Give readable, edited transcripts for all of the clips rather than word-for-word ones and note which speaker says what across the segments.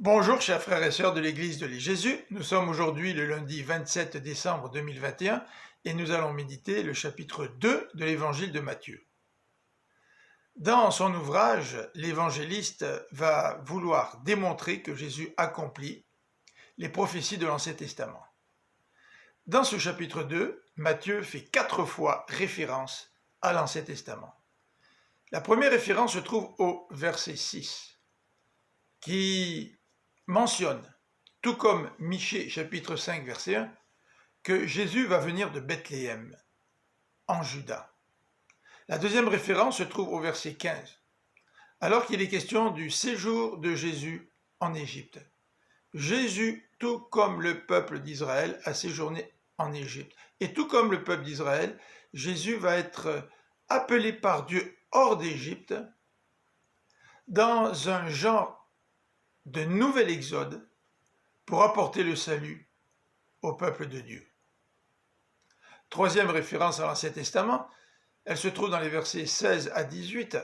Speaker 1: Bonjour chers frères et sœurs de l'Église de Jésus, nous sommes aujourd'hui le lundi 27 décembre 2021 et nous allons méditer le chapitre 2 de l'évangile de Matthieu. Dans son ouvrage, l'évangéliste va vouloir démontrer que Jésus accomplit les prophéties de l'Ancien Testament. Dans ce chapitre 2, Matthieu fait 4 fois référence à l'Ancien Testament. La première référence se trouve au verset 6, qui mentionne, tout comme Michée chapitre 5 verset 1, que Jésus va venir de Bethléem, en Juda. La deuxième référence se trouve au verset 15, alors qu'il est question du séjour de Jésus en Égypte. Jésus, tout comme le peuple d'Israël, a séjourné en Égypte. Et tout comme le peuple d'Israël, Jésus va être appelé par Dieu hors d'Égypte dans un genre de nouvel exode pour apporter le salut au peuple de Dieu. Troisième référence à l'Ancien Testament, elle se trouve dans les versets 16 à 18,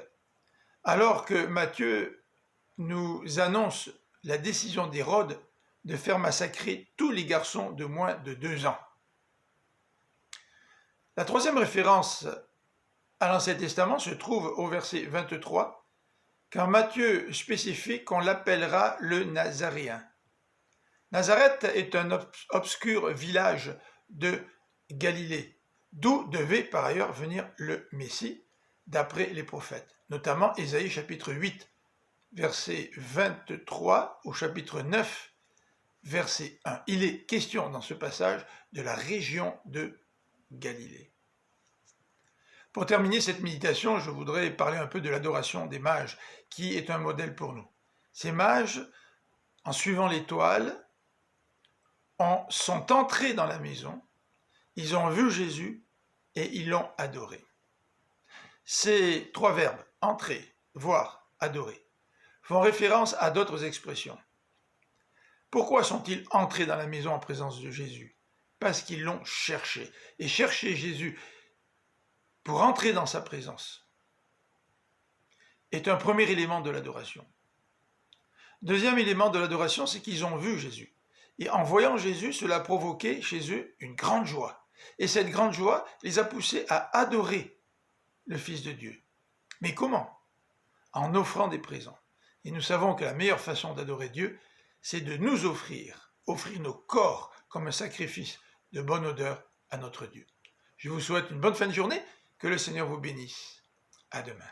Speaker 1: alors que Matthieu nous annonce la décision d'Hérode de faire massacrer tous les garçons de moins de 2 ans. La troisième référence à l'Ancien Testament se trouve au verset 23, quand Matthieu spécifie qu'on l'appellera le Nazaréen. Nazareth est un obscur village de Galilée, d'où devait par ailleurs venir le Messie, d'après les prophètes, notamment Ésaïe chapitre 8, verset 23 au chapitre 9, verset 1. Il est question dans ce passage de la région de Galilée. Pour terminer cette méditation, je voudrais parler un peu de l'adoration des mages, qui est un modèle pour nous. Ces mages, en suivant l'étoile, sont entrés dans la maison, ils ont vu Jésus et ils l'ont adoré. Ces 3 verbes, entrer, voir, adorer, font référence à d'autres expressions. Pourquoi sont-ils entrés dans la maison en présence de Jésus? Parce qu'ils l'ont cherché. Et chercher Jésus pour entrer dans sa présence est un premier élément de l'adoration. Deuxième élément de l'adoration, c'est qu'ils ont vu Jésus. Et en voyant Jésus, cela a provoqué chez eux une grande joie. Et cette grande joie les a poussés à adorer le Fils de Dieu. Mais comment? En offrant des présents. Et nous savons que la meilleure façon d'adorer Dieu, c'est de nous offrir nos corps comme un sacrifice de bonne odeur à notre Dieu. Je vous souhaite une bonne fin de journée. Que le Seigneur vous bénisse. À demain.